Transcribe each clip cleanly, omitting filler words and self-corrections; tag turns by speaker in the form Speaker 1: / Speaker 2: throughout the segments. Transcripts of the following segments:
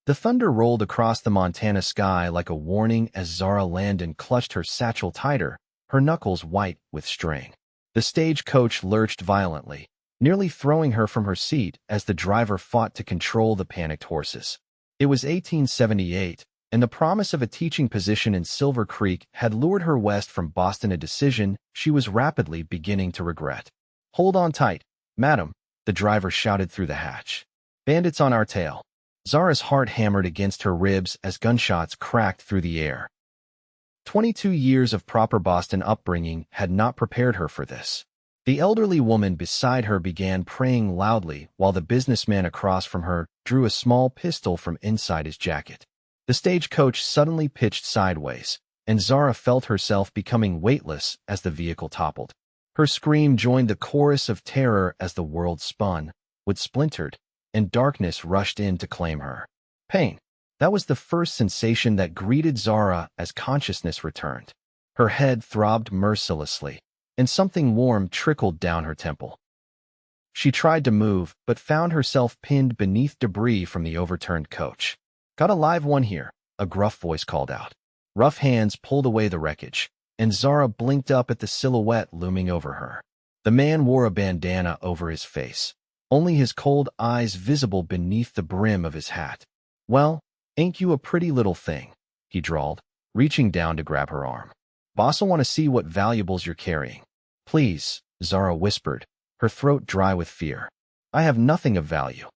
Speaker 1: The thunder rolled across the Montana sky like a warning as Zara Landon clutched her satchel tighter, her knuckles white with strain. The stagecoach lurched violently, nearly throwing her from her seat as the driver fought to control the panicked horses. It was 1878, and the promise of a teaching position in Silver Creek had lured her west from Boston, a decision she was rapidly beginning to regret. "Hold on tight, madam," the driver shouted through the hatch. "Bandits on our tail." Zara's heart hammered against her ribs as gunshots cracked through the air. 22 years of proper Boston upbringing had not prepared her for this. The elderly woman beside her began praying loudly while the businessman across from her drew a small pistol from inside his jacket. The stagecoach suddenly pitched sideways, and Zara felt herself becoming weightless as the vehicle toppled. Her scream joined the chorus of terror as the world spun, wood splintered, and darkness rushed in to claim her. Pain. That was the first sensation that greeted Zara as consciousness returned. Her head throbbed mercilessly, and something warm trickled down her temple. She tried to move, but found herself pinned beneath debris from the overturned coach. "Got a live one here," a gruff voice called out. Rough hands pulled away the wreckage, and Zara blinked up at the silhouette looming over her. The man wore a bandana over his face, only his cold eyes visible beneath the brim of his hat. "Well, ain't you a pretty little thing?" he drawled, reaching down to grab her arm. "Boss'll want to see what valuables you're carrying." "Please," Zara whispered, her throat dry with fear. "I have nothing of value."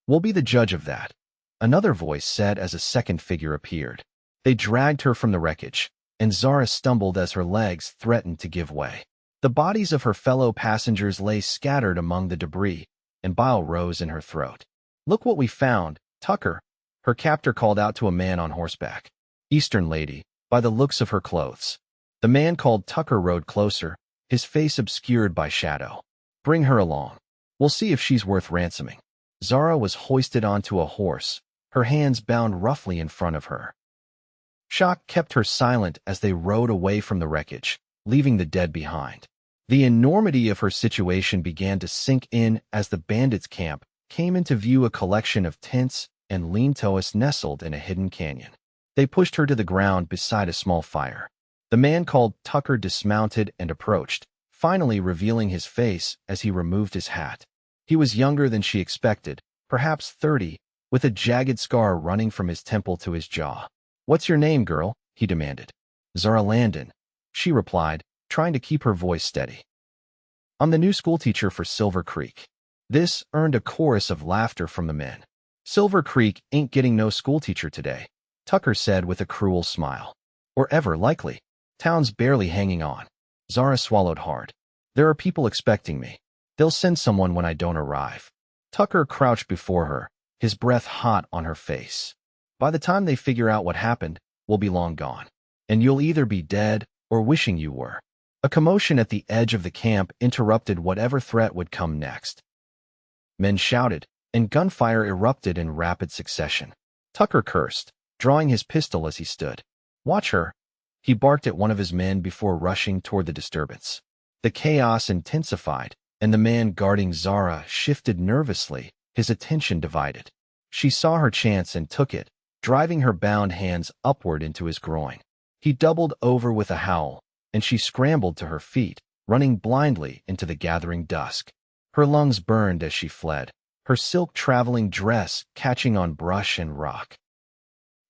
Speaker 1: "We'll be the judge of that," another voice said as a second figure appeared. They dragged her from the wreckage, and Zara stumbled as her legs threatened to give way. The bodies of her fellow passengers lay scattered among the debris, and bile rose in her throat. "Look what we found, Tucker," her captor called out to a man on horseback. Eastern lady, by the looks of her clothes. The man called Tucker rode closer, his face obscured by shadow. "Bring her along. We'll see if she's worth ransoming." Zara was hoisted onto a horse, her hands bound roughly in front of her. Shock kept her silent as they rode away from the wreckage, leaving the dead behind. The enormity of her situation began to sink in as the bandits' camp came into view, a collection of tents and lean-tos nestled in a hidden canyon. They pushed her to the ground beside a small fire. The man called Tucker dismounted and approached, finally revealing his face as he removed his hat. He was younger than she expected, perhaps 30, with a jagged scar running from his temple to his jaw. "What's your name, girl?" he demanded. "Zara Landon," she replied, trying to keep her voice steady. "I'm the new schoolteacher for Silver Creek." This earned a chorus of laughter from the men. "Silver Creek ain't getting no schoolteacher today," Tucker said with a cruel smile. "Or ever likely. Town's barely hanging on." Zara swallowed hard. "There are people expecting me. They'll send someone when I don't arrive." Tucker crouched before her, his breath hot on her face. "By the time they figure out what happened, we'll be long gone. And you'll either be dead or wishing you were." A commotion at the edge of the camp interrupted whatever threat would come next. Men shouted, and gunfire erupted in rapid succession. Tucker cursed, drawing his pistol as he stood. "Watch her," he barked at one of his men before rushing toward the disturbance. The chaos intensified, and the man guarding Zara shifted nervously, his attention divided. She saw her chance and took it, driving her bound hands upward into his groin. He doubled over with a howl, and she scrambled to her feet, running blindly into the gathering dusk. Her lungs burned as she fled, her silk traveling dress catching on brush and rock.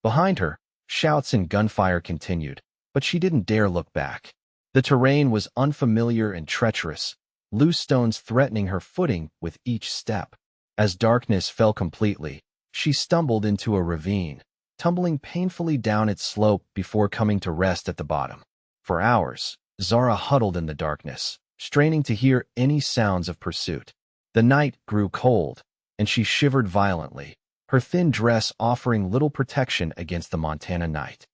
Speaker 1: Behind her, shouts and gunfire continued, but she didn't dare look back. The terrain was unfamiliar and treacherous, loose stones threatening her footing with each step. As darkness fell completely, she stumbled into a ravine, tumbling painfully down its slope before coming to rest at the bottom. For hours, Zara huddled in the darkness, straining to hear any sounds of pursuit. The night grew cold, and she shivered violently, her thin dress offering little protection against the Montana night.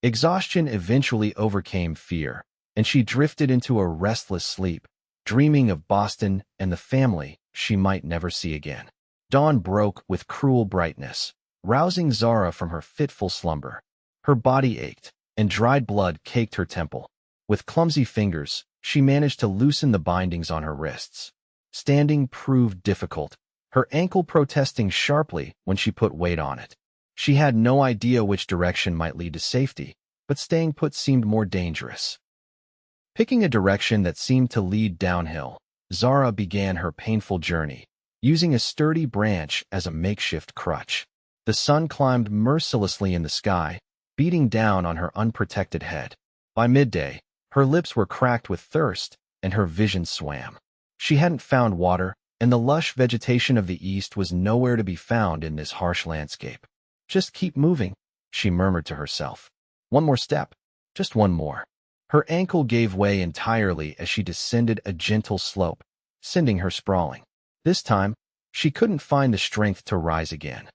Speaker 1: Exhaustion eventually overcame fear, and she drifted into a restless sleep, dreaming of Boston and the family she might never see again. Dawn broke with cruel brightness, rousing Zara from her fitful slumber. Her body ached, and dried blood caked her temple. With clumsy fingers, she managed to loosen the bindings on her wrists. Standing proved difficult, her ankle protesting sharply when she put weight on it. She had no idea which direction might lead to safety, but staying put seemed more dangerous. Picking a direction that seemed to lead downhill, Zara began her painful journey, using a sturdy branch as a makeshift crutch. The sun climbed mercilessly in the sky, beating down on her unprotected head. By midday, her lips were cracked with thirst, and her vision swam. She hadn't found water, and the lush vegetation of the east was nowhere to be found in this harsh landscape. Just keep moving, she murmured to herself. One more step, just one more. Her ankle gave way entirely as she descended a gentle slope, sending her sprawling. This time, she couldn't find the strength to rise again.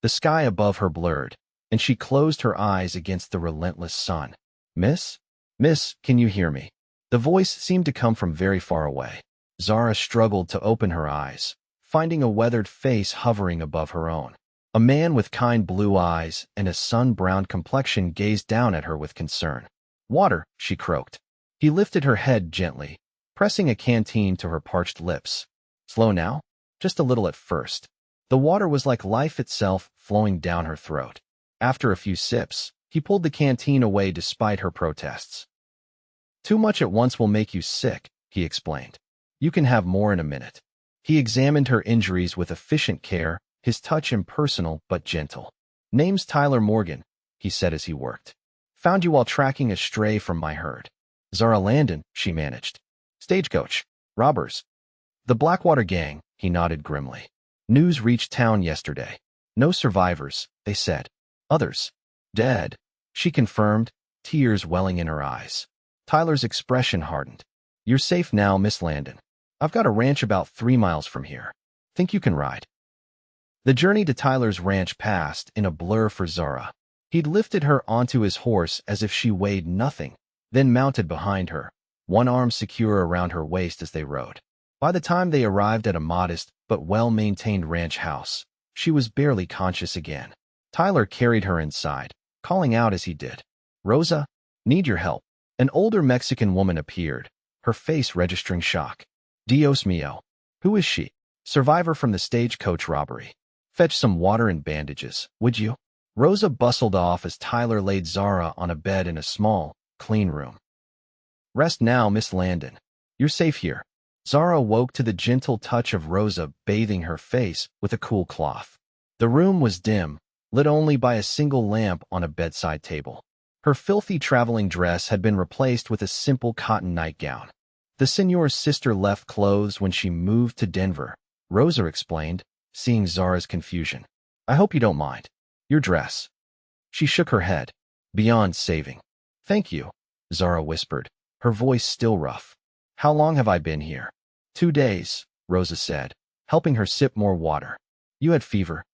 Speaker 1: The sky above her blurred, and she closed her eyes against the relentless sun. Miss? Miss, can you hear me? The voice seemed to come from very far away. Zara struggled to open her eyes, finding a weathered face hovering above her own. A man with kind blue eyes and a sun-browned complexion gazed down at her with concern. Water, she croaked. He lifted her head gently, pressing a canteen to her parched lips. Slow now? Just a little at first. The water was like life itself flowing down her throat. After a few sips, he pulled the canteen away despite her protests. Too much at once will make you sick, he explained. You can have more in a minute. He examined her injuries with efficient care, his touch impersonal but gentle. Name's Tyler Morgan, he said as he worked. Found you while tracking a stray from my herd. Zara Landon, she managed. Stagecoach. Robbers. The Blackwater Gang, he nodded grimly. News reached town yesterday. No survivors, they said. Others. Dead, she confirmed, tears welling in her eyes. Tyler's expression hardened. You're safe now, Miss Landon. I've got a ranch about 3 miles from here. Think you can ride? The journey to Tyler's ranch passed in a blur for Zara. He'd lifted her onto his horse as if she weighed nothing, then mounted behind her, one arm secure around her waist as they rode. By the time they arrived at a modest but well-maintained ranch house, she was barely conscious again. Tyler carried her inside, calling out as he did. Rosa, need your help. An older Mexican woman appeared, her face registering shock. Dios mío. Who is she? Survivor from the stagecoach robbery. Fetch some water and bandages, would you? Rosa bustled off as Tyler laid Zara on a bed in a small, clean room. Rest now, Miss Landon. You're safe here. Zara woke to the gentle touch of Rosa bathing her face with a cool cloth. The room was dim, lit only by a single lamp on a bedside table. Her filthy traveling dress had been replaced with a simple cotton nightgown. The señor's sister left clothes when she moved to Denver, Rosa explained, seeing Zara's confusion. I hope you don't mind. Your dress. She shook her head. Beyond saving. Thank you, Zara whispered, her voice still rough. How long have I been here? 2 days, Rosa said, helping her sip more water. You had fever.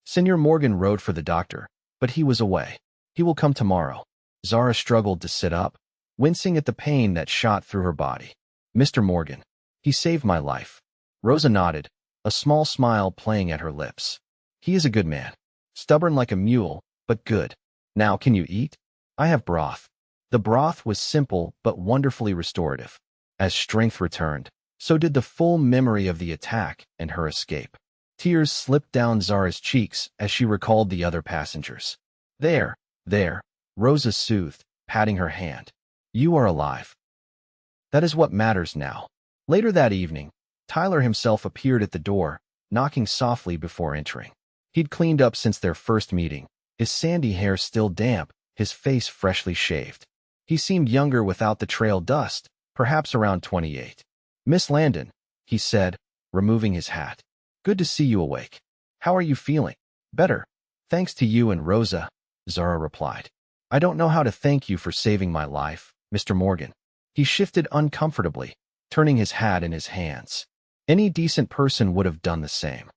Speaker 1: Señor Morgan rode for the doctor, but he was away. He will come tomorrow. Zara struggled to sit up, wincing at the pain that shot through her body. Mr. Morgan. He saved my life. Rosa nodded, a small smile playing at her lips. He is a good man. Stubborn like a mule, but good. Now can you eat? I have broth. The broth was simple but wonderfully restorative. As strength returned, so did the full memory of the attack and her escape. Tears slipped down Zara's cheeks as she recalled the other passengers. There, Rosa soothed, patting her hand. You are alive. That is what matters now. Later that evening, Tyler himself appeared at the door, knocking softly before entering. He'd cleaned up since their first meeting, his sandy hair still damp, his face freshly shaved. He seemed younger without the trail dust, perhaps around 28. Miss Landon, he said, removing his hat. Good to see you awake. How are you feeling? Better. Thanks to you and Rosa, Zara replied. I don't know how to thank you for saving my life, Mr. Morgan. He shifted uncomfortably, turning his hat in his hands. Any decent person would have done the same.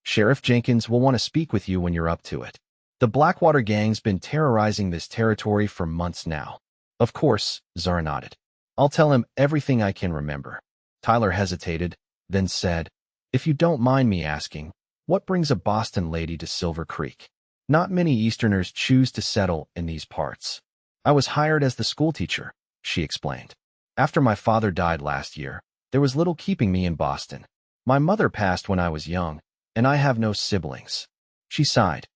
Speaker 1: Sheriff Jenkins will want to speak with you when you're up to it. The Blackwater Gang's been terrorizing this territory for months now. Of course, Zara nodded. I'll tell him everything I can remember. Tyler hesitated, then said, If you don't mind me asking, what brings a Boston lady to Silver Creek? Not many Easterners choose to settle in these parts. I was hired as the schoolteacher, she explained. After my father died last year, there was little keeping me in Boston. My mother passed when I was young, and I have no siblings. She sighed.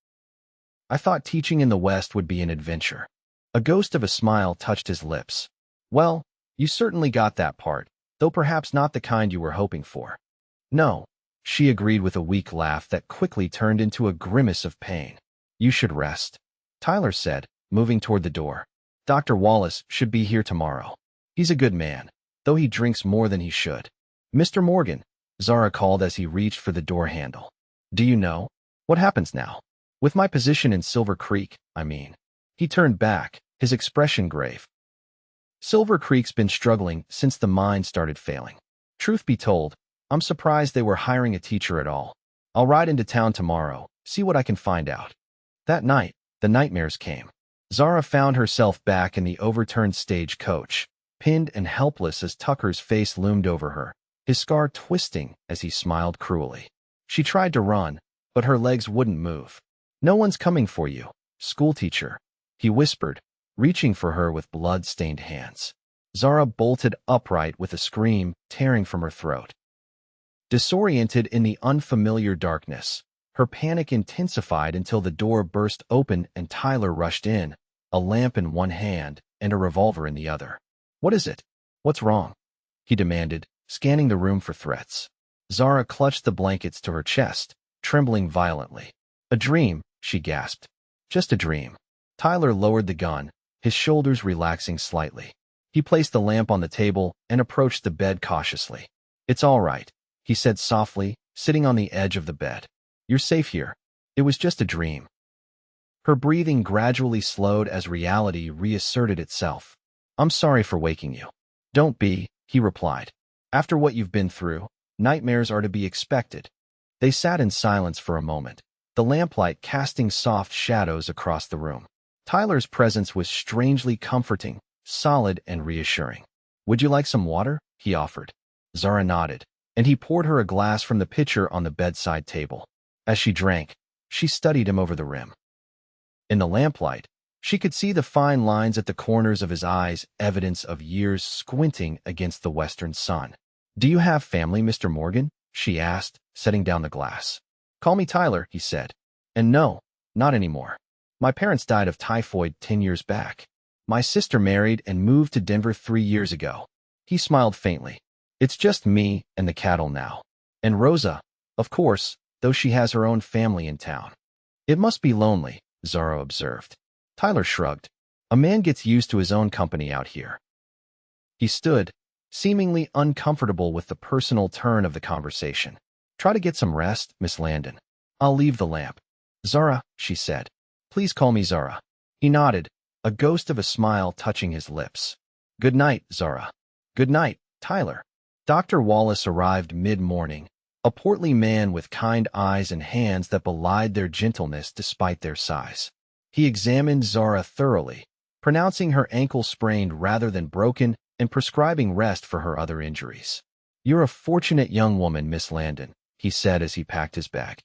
Speaker 1: I thought teaching in the West would be an adventure. A ghost of a smile touched his lips. Well, you certainly got that part, though perhaps not the kind you were hoping for. No, she agreed with a weak laugh that quickly turned into a grimace of pain. You should rest, Tyler said, moving toward the door. Dr. Wallace should be here tomorrow. He's a good man, though he drinks more than he should. Mr. Morgan, Zara called as he reached for the door handle. Do you know what happens now? With my position in Silver Creek, I mean. He turned back, his expression grave. Silver Creek's been struggling since the mine started failing. Truth be told, I'm surprised they were hiring a teacher at all. I'll ride into town tomorrow, see what I can find out. That night, the nightmares came. Zara found herself back in the overturned stagecoach, pinned and helpless as Tucker's face loomed over her, his scar twisting as he smiled cruelly. She tried to run, but her legs wouldn't move. No one's coming for you, schoolteacher, he whispered, reaching for her with blood-stained hands. Zara bolted upright with a scream tearing from her throat. Disoriented in the unfamiliar darkness, her panic intensified until the door burst open and Tyler rushed in, a lamp in one hand and a revolver in the other. What is it? What's wrong? He demanded, scanning the room for threats. Zara clutched the blankets to her chest, trembling violently. A dream, she gasped. Just a dream. Tyler lowered the gun, his shoulders relaxing slightly. He placed the lamp on the table and approached the bed cautiously. It's all right, he said softly, sitting on the edge of the bed. You're safe here. It was just a dream. Her breathing gradually slowed as reality reasserted itself. I'm sorry for waking you. Don't be, he replied. After what you've been through, nightmares are to be expected. They sat in silence for a moment, the lamplight casting soft shadows across the room. Tyler's presence was strangely comforting, solid and reassuring. Would you like some water? He offered. Zara nodded, and he poured her a glass from the pitcher on the bedside table. As she drank, she studied him over the rim. In the lamplight, she could see the fine lines at the corners of his eyes, evidence of years squinting against the western sun. Do you have family, Mr. Morgan? She asked, setting down the glass. Call me Tyler, he said. And no, not anymore. My parents died of typhoid 10 years back. My sister married and moved to Denver 3 years ago. He smiled faintly. It's just me and the cattle now. And Rosa, of course, though she has her own family in town. It must be lonely, Zara observed. Tyler shrugged. A man gets used to his own company out here. He stood, seemingly uncomfortable with the personal turn of the conversation. Try to get some rest, Miss Landon. I'll leave the lamp. Zara, she said. Please call me Zara. He nodded, a ghost of a smile touching his lips. Good night, Zara. Good night, Tyler. Dr. Wallace arrived mid-morning, a portly man with kind eyes and hands that belied their gentleness despite their size. He examined Zara thoroughly, pronouncing her ankle sprained rather than broken and prescribing rest for her other injuries. You're a fortunate young woman, Miss Landon, he said as he packed his bag.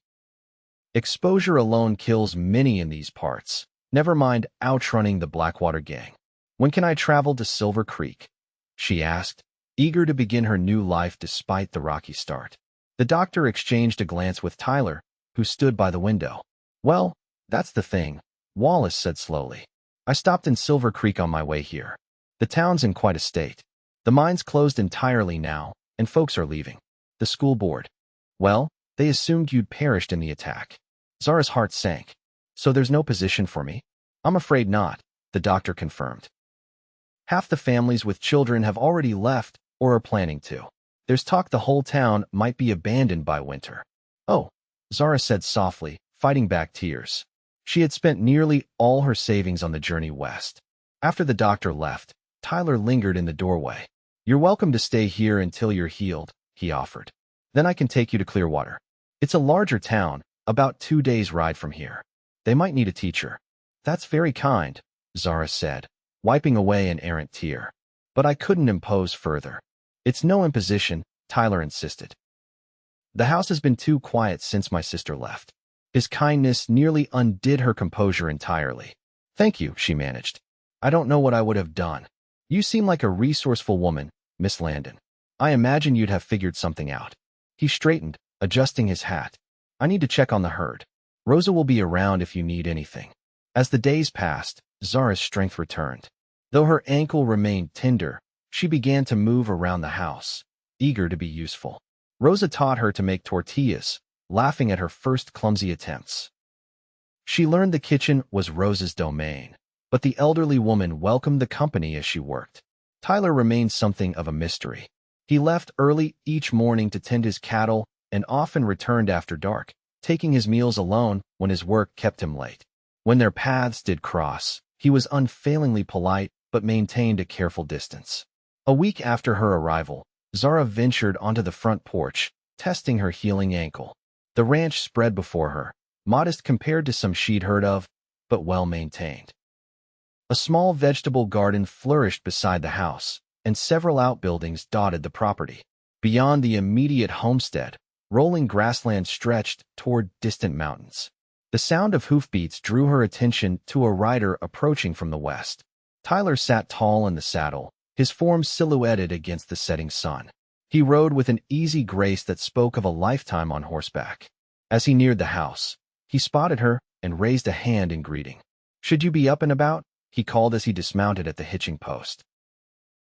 Speaker 1: Exposure alone kills many in these parts, never mind outrunning the Blackwater Gang. When can I travel to Silver Creek? She asked, eager to begin her new life despite the rocky start. The doctor exchanged a glance with Tyler, who stood by the window. Well, that's the thing, Wallace said slowly. I stopped in Silver Creek on my way here. The town's in quite a state. The mine's closed entirely now, and folks are leaving. The school board. Well, they assumed you'd perished in the attack. Zara's heart sank. So there's no position for me? I'm afraid not, the doctor confirmed. Half the families with children have already left or are planning to. There's talk the whole town might be abandoned by winter. Oh, Zara said softly, fighting back tears. She had spent nearly all her savings on the journey west. After the doctor left, Tyler lingered in the doorway. You're welcome to stay here until you're healed, he offered. Then I can take you to Clearwater. It's a larger town, about 2 days' ride from here. They might need a teacher. That's very kind, Zara said, wiping away an errant tear. But I couldn't impose further. It's no imposition, Tyler insisted. The house has been too quiet since my sister left. His kindness nearly undid her composure entirely. Thank you, she managed. I don't know what I would have done. You seem like a resourceful woman, Miss Landon. I imagine you'd have figured something out. He straightened, adjusting his hat. I need to check on the herd. Rosa will be around if you need anything. As the days passed, Zara's strength returned. Though her ankle remained tender, she began to move around the house, eager to be useful. Rosa taught her to make tortillas, laughing at her first clumsy attempts. She learned the kitchen was Rosa's domain, but the elderly woman welcomed the company as she worked. Tyler remained something of a mystery. He left early each morning to tend his cattle and often returned after dark, taking his meals alone when his work kept him late. When their paths did cross, he was unfailingly polite but maintained a careful distance. A week after her arrival, Zara ventured onto the front porch, testing her healing ankle. The ranch spread before her, modest compared to some she'd heard of, but well-maintained. A small vegetable garden flourished beside the house, and several outbuildings dotted the property. Beyond the immediate homestead, rolling grassland stretched toward distant mountains. The sound of hoofbeats drew her attention to a rider approaching from the west. Tyler sat tall in the saddle, his form silhouetted against the setting sun. He rode with an easy grace that spoke of a lifetime on horseback. As he neared the house, he spotted her and raised a hand in greeting. "Should you be up and about?" he called as he dismounted at the hitching post.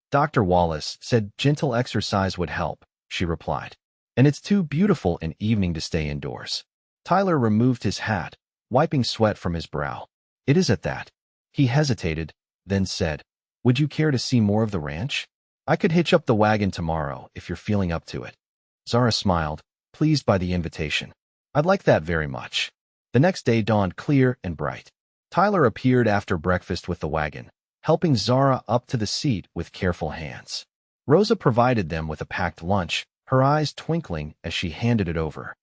Speaker 1: "Dr. Wallace said gentle exercise would help," she replied. "And it's too beautiful an evening to stay indoors." Tyler removed his hat, wiping sweat from his brow. "It is at that." He hesitated, then said, "Would you care to see more of the ranch? I could hitch up the wagon tomorrow if you're feeling up to it." Zara smiled, pleased by the invitation. "I'd like that very much." The next day dawned clear and bright. Tyler appeared after breakfast with the wagon, helping Zara up to the seat with careful hands. Rosa provided them with a packed lunch, her eyes twinkling as she handed it over.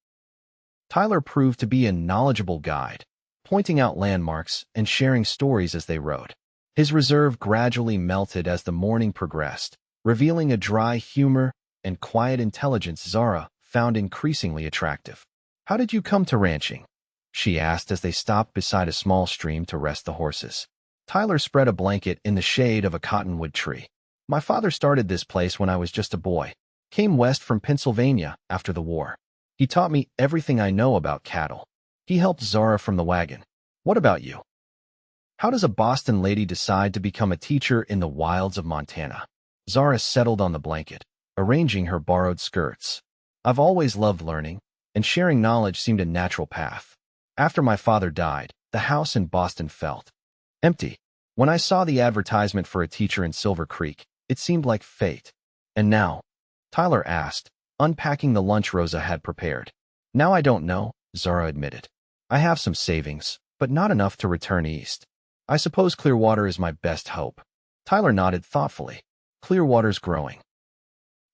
Speaker 1: Tyler proved to be a knowledgeable guide, pointing out landmarks and sharing stories as they rode. His reserve gradually melted as the morning progressed, revealing a dry humor and quiet intelligence Zara found increasingly attractive. "How did you come to ranching?" she asked as they stopped beside a small stream to rest the horses. Tyler spread a blanket in the shade of a cottonwood tree. "My father started this place when I was just a boy. Came west from Pennsylvania after the war. He taught me everything I know about cattle." He helped Zara from the wagon. "What about you? How does a Boston lady decide to become a teacher in the wilds of Montana?" Zara settled on the blanket, arranging her borrowed skirts. "I've always loved learning, and sharing knowledge seemed a natural path. After my father died, the house in Boston felt empty. When I saw the advertisement for a teacher in Silver Creek, it seemed like fate. And now?" Tyler asked, unpacking the lunch Rosa had prepared. "Now I don't know," Zara admitted. "I have some savings, but not enough to return east. I suppose Clearwater is my best hope." Tyler nodded thoughtfully. "Clearwater's growing.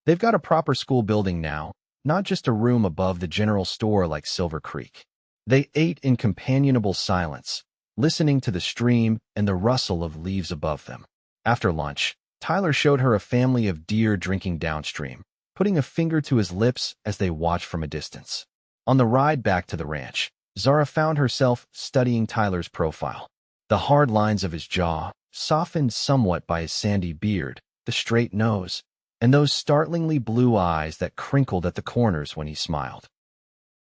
Speaker 1: They've got a proper school building now, not just a room above the general store like Silver Creek." They ate in companionable silence, listening to the stream and the rustle of leaves above them. After lunch, Tyler showed her a family of deer drinking downstream, putting a finger to his lips as they watched from a distance. On the ride back to the ranch, Zara found herself studying Tyler's profile. The hard lines of his jaw, softened somewhat by his sandy beard, the straight nose, and those startlingly blue eyes that crinkled at the corners when he smiled.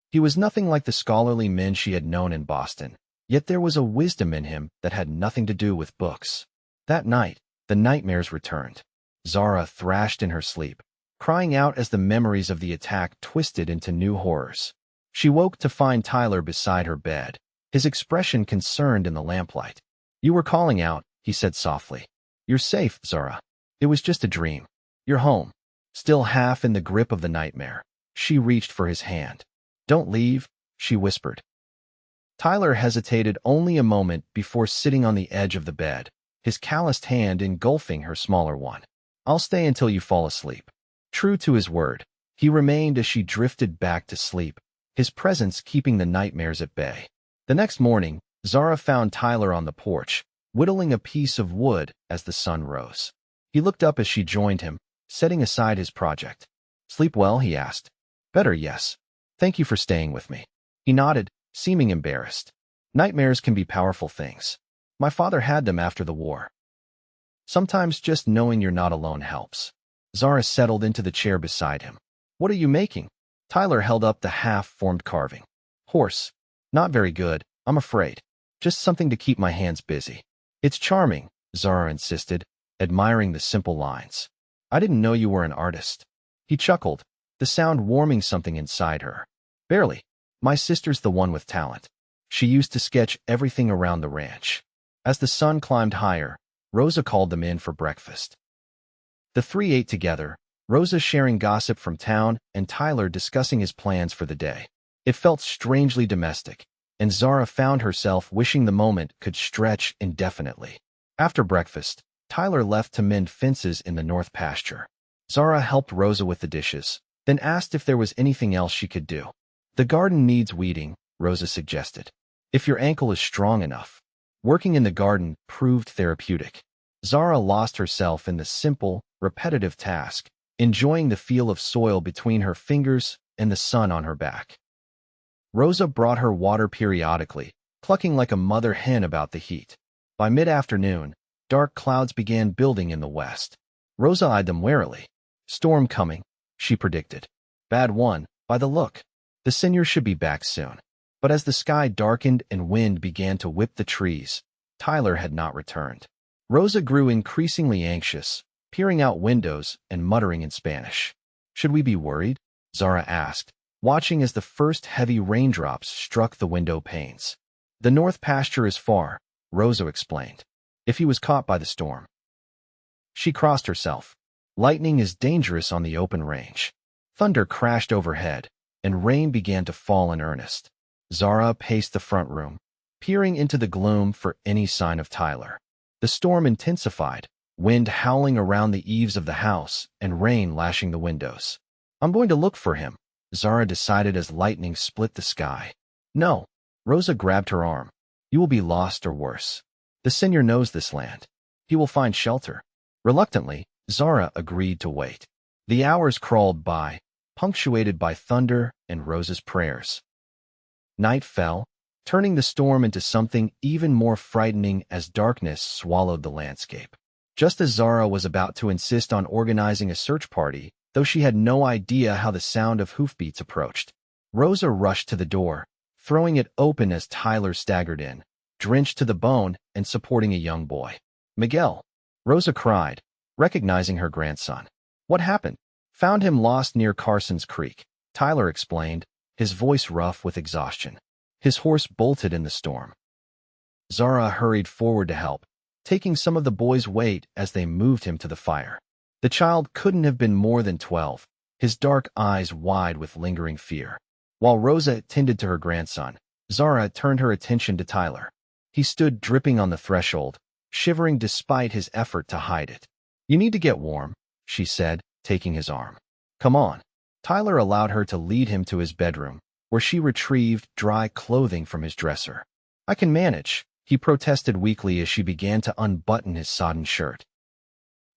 Speaker 1: He was nothing like the scholarly men she had known in Boston, yet there was a wisdom in him that had nothing to do with books. That night, the nightmares returned. Zara thrashed in her sleep, crying out as the memories of the attack twisted into new horrors. She woke to find Tyler beside her bed, his expression concerned in the lamplight. "You were calling out," he said softly. "You're safe, Zara. It was just a dream. You're home." Still half in the grip of the nightmare, she reached for his hand. "Don't leave," she whispered. Tyler hesitated only a moment before sitting on the edge of the bed, his calloused hand engulfing her smaller one. "I'll stay until you fall asleep." True to his word, he remained as she drifted back to sleep, his presence keeping the nightmares at bay. The next morning, Zara found Tyler on the porch, whittling a piece of wood as the sun rose. He looked up as she joined him, setting aside his project. "Sleep well?" he asked. "Better, yes. Thank you for staying with me." He nodded, seeming embarrassed. "Nightmares can be powerful things. My father had them after the war. Sometimes just knowing you're not alone helps." Zara settled into the chair beside him. "What are you making?" Tyler held up the half-formed carving. Horse. Not very good, I'm afraid. Just something to keep my hands busy. It's charming, Zara insisted, admiring the simple lines. I didn't know you were an artist. He chuckled, the sound warming something inside her. Barely. My sister's the one with talent. She used to sketch everything around the ranch. As the sun climbed higher, Rosa called them in for breakfast. The three ate together, Rosa sharing gossip from town and Tyler discussing his plans for the day. It felt strangely domestic, and Zara found herself wishing the moment could stretch indefinitely. After breakfast, Tyler left to mend fences in the north pasture. Zara helped Rosa with the dishes, then asked if there was anything else she could do. The garden needs weeding, Rosa suggested. If your ankle is strong enough. Working in the garden proved therapeutic. Zara lost herself in the simple, repetitive task, enjoying the feel of soil between her fingers and the sun on her back. Rosa brought her water periodically, clucking like a mother hen about the heat. By mid-afternoon, dark clouds began building in the west. Rosa eyed them warily. Storm coming, she predicted. Bad one, by the look. The senior should be back soon. But as the sky darkened and wind began to whip the trees, Tyler had not returned. Rosa grew increasingly anxious, peering out windows and muttering in Spanish. Should we be worried? Zara asked, watching as the first heavy raindrops struck the window panes. The north pasture is far, Rosa explained. If he was caught by the storm. She crossed herself. Lightning is dangerous on the open range. Thunder crashed overhead, and rain began to fall in earnest. Zara paced the front room, peering into the gloom for any sign of Tyler. The storm intensified, wind howling around the eaves of the house and rain lashing the windows. I'm going to look for him, Zara decided as lightning split the sky. No, Rosa grabbed her arm. You will be lost or worse. The senior knows this land. He will find shelter. Reluctantly, Zara agreed to wait. The hours crawled by, punctuated by thunder and Rosa's prayers. Night fell, turning the storm into something even more frightening as darkness swallowed the landscape. Just as Zara was about to insist on organizing a search party, though she had no idea how the sound of hoofbeats approached, Rosa rushed to the door, throwing it open as Tyler staggered in, drenched to the bone and supporting a young boy. Miguel, Rosa cried, recognizing her grandson. What happened? Found him lost near Carson's Creek, Tyler explained, his voice rough with exhaustion. His horse bolted in the storm. Zara hurried forward to help, taking some of the boy's weight as they moved him to the fire. The child couldn't have been more than 12, his dark eyes wide with lingering fear. While Rosa tended to her grandson, Zara turned her attention to Tyler. He stood dripping on the threshold, shivering despite his effort to hide it. You need to get warm, she said, taking his arm. Come on. Tyler allowed her to lead him to his bedroom, where she retrieved dry clothing from his dresser. I can manage, he protested weakly as she began to unbutton his sodden shirt.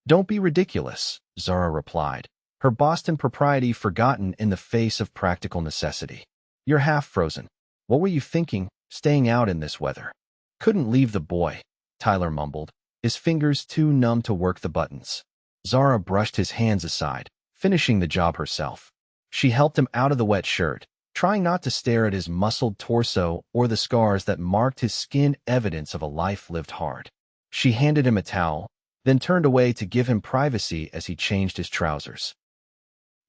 Speaker 1: Don't be ridiculous, Zara replied, her Boston propriety forgotten in the face of practical necessity. You're half frozen. What were you thinking, staying out in this weather? Couldn't leave the boy, Tyler mumbled, his fingers too numb to work the buttons. Zara brushed his hands aside, finishing the job herself. She helped him out of the wet shirt, trying not to stare at his muscled torso or the scars that marked his skin, evidence of a life lived hard. She handed him a towel, then turned away to give him privacy as he changed his trousers.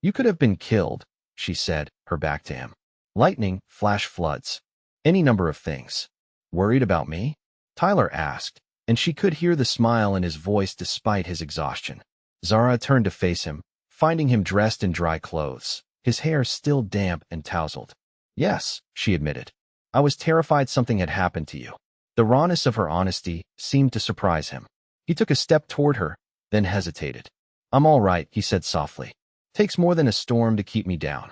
Speaker 1: You could have been killed, she said, her back to him. Lightning, flash floods. Any number of things. Worried about me? Tyler asked, and she could hear the smile in his voice despite his exhaustion. Zara turned to face him, finding him dressed in dry clothes, his hair still damp and tousled. Yes, she admitted. I was terrified something had happened to you. The rawness of her honesty seemed to surprise him. He took a step toward her, then hesitated. I'm all right, he said softly. Takes more than a storm to keep me down.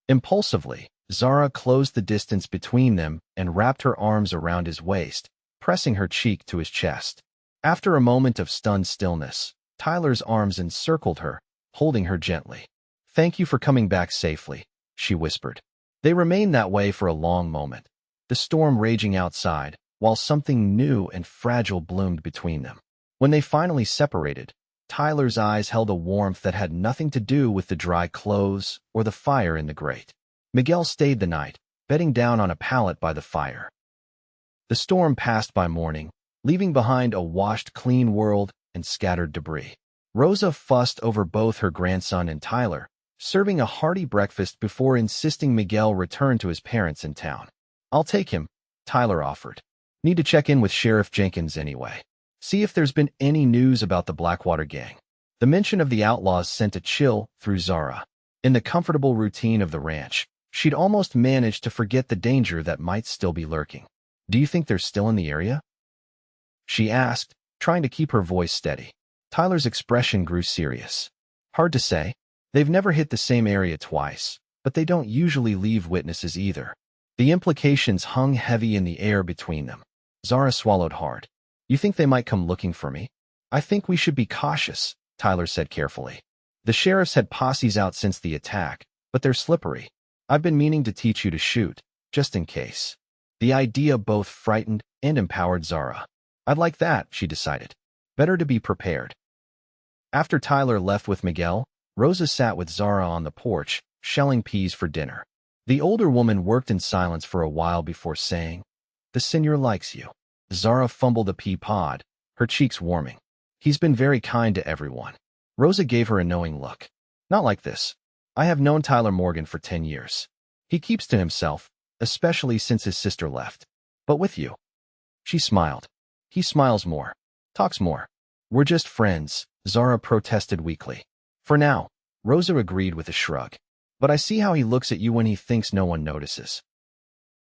Speaker 1: Impulsively, Zara closed the distance between them and wrapped her arms around his waist, pressing her cheek to his chest. After a moment of stunned stillness, Tyler's arms encircled her, holding her gently. Thank you for coming back safely, she whispered. They remained that way for a long moment, the storm raging outside, while something new and fragile bloomed between them. When they finally separated, Tyler's eyes held a warmth that had nothing to do with the dry clothes or the fire in the grate. Miguel stayed the night, bedding down on a pallet by the fire. The storm passed by morning, leaving behind a washed clean world and scattered debris. Rosa fussed over both her grandson and Tyler, serving a hearty breakfast before insisting Miguel return to his parents in town. "I'll take him," Tyler offered. "Need to check in with Sheriff Jenkins anyway. See if there's been any news about the Blackwater Gang." The mention of the outlaws sent a chill through Zara. In the comfortable routine of the ranch, she'd almost managed to forget the danger that might still be lurking. "Do you think they're still in the area?" she asked, trying to keep her voice steady. Tyler's expression grew serious. "Hard to say. They've never hit the same area twice, but they don't usually leave witnesses either." The implications hung heavy in the air between them. Zara swallowed hard. "You think they might come looking for me?" "I think we should be cautious," Tyler said carefully. "The sheriffs had posses out since the attack, but they're slippery. I've been meaning to teach you to shoot, just in case." The idea both frightened and empowered Zara. "I'd like that," she decided. "Better to be prepared." After Tyler left with Miguel, Rosa sat with Zara on the porch, shelling peas for dinner. The older woman worked in silence for a while before saying, "The senor likes you." Zara fumbled a pea pod, her cheeks warming. "He's been very kind to everyone." Rosa gave her a knowing look. "Not like this. I have known Tyler Morgan for 10 years. He keeps to himself, especially since his sister left. But with you." She smiled. "He smiles more. Talks more. We're just friends," Zara protested weakly. "For now," Rosa agreed with a shrug. "But I see how he looks at you when he thinks no one notices."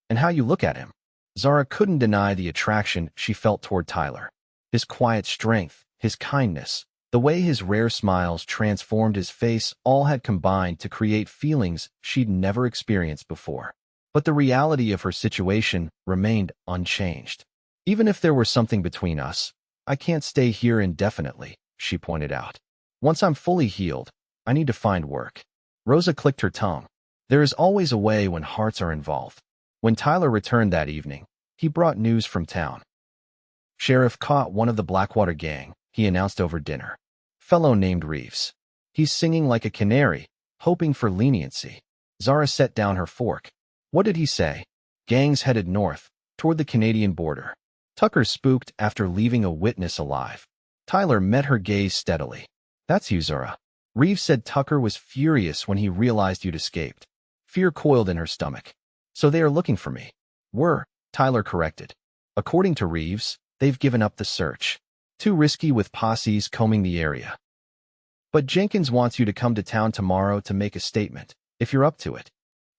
Speaker 1: "And how you look at him." Zara couldn't deny the attraction she felt toward Tyler. His quiet strength, his kindness, the way his rare smiles transformed his face all had combined to create feelings she'd never experienced before. But the reality of her situation remained unchanged. "Even if there were something between us, I can't stay here indefinitely," she pointed out. "Once I'm fully healed, I need to find work." Rosa clicked her tongue. There is always a way when hearts are involved. When Tyler returned that evening, he brought news from town. "Sheriff caught one of the Blackwater Gang," he announced over dinner. "Fellow named Reeves. He's singing like a canary, hoping for leniency." Zara set down her fork. "What did he say?" "Gangs headed north, toward the Canadian border. Tucker's spooked after leaving a witness alive." Tyler met her gaze steadily. "That's you, Zara." "Reeves said Tucker was furious when he realized you'd escaped." Fear coiled in her stomach. "So they are looking for me." "Were," Tyler corrected. "According to Reeves, they've given up the search. Too risky with posses combing the area." "But Jenkins wants you to come to town tomorrow to make a statement, if you're up to it."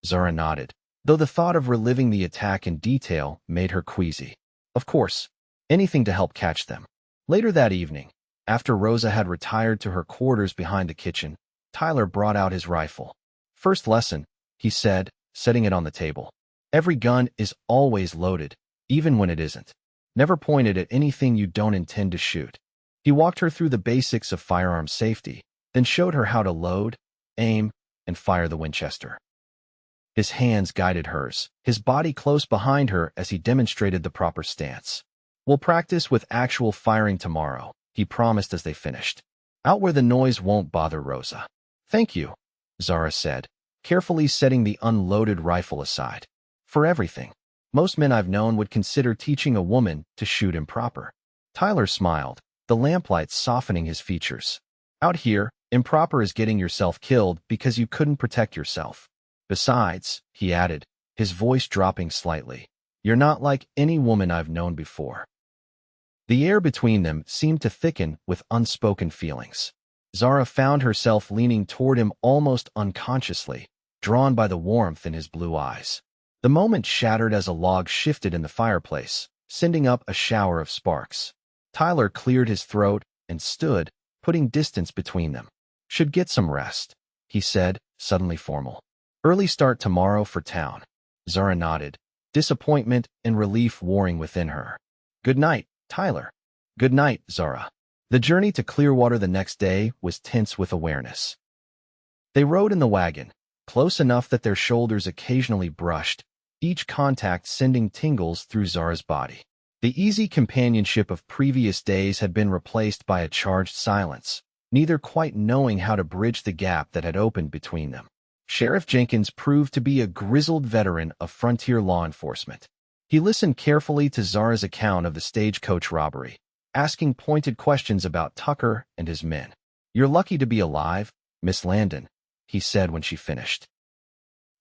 Speaker 1: Zara nodded, though the thought of reliving the attack in detail made her queasy. "Of course. Anything to help catch them." Later that evening, after Rosa had retired to her quarters behind the kitchen, Tyler brought out his rifle. "First lesson," he said, setting it on the table. "Every gun is always loaded, even when it isn't. Never point it at anything you don't intend to shoot." He walked her through the basics of firearm safety, then showed her how to load, aim, and fire the Winchester. His hands guided hers, his body close behind her as he demonstrated the proper stance. "We'll practice with actual firing tomorrow," he promised as they finished. "Out where the noise won't bother Rosa." "Thank you," Zara said, carefully setting the unloaded rifle aside. "For everything. Most men I've known would consider teaching a woman to shoot improper." Tyler smiled, the lamplight softening his features. "Out here, improper is getting yourself killed because you couldn't protect yourself. Besides," he added, his voice dropping slightly, "you're not like any woman I've known before." The air between them seemed to thicken with unspoken feelings. Zara found herself leaning toward him almost unconsciously, drawn by the warmth in his blue eyes. The moment shattered as a log shifted in the fireplace, sending up a shower of sparks. Tyler cleared his throat and stood, putting distance between them. "Should get some rest," he said, suddenly formal. "Early start tomorrow for town." Zara nodded, disappointment and relief warring within her. "Good night, Tyler." "Good night, Zara." The journey to Clearwater the next day was tense with awareness. They rode in the wagon, close enough that their shoulders occasionally brushed, each contact sending tingles through Zara's body. The easy companionship of previous days had been replaced by a charged silence, neither quite knowing how to bridge the gap that had opened between them. Sheriff Jenkins proved to be a grizzled veteran of frontier law enforcement. He listened carefully to Zara's account of the stagecoach robbery, asking pointed questions about Tucker and his men. "You're lucky to be alive, Miss Landon," he said when she finished.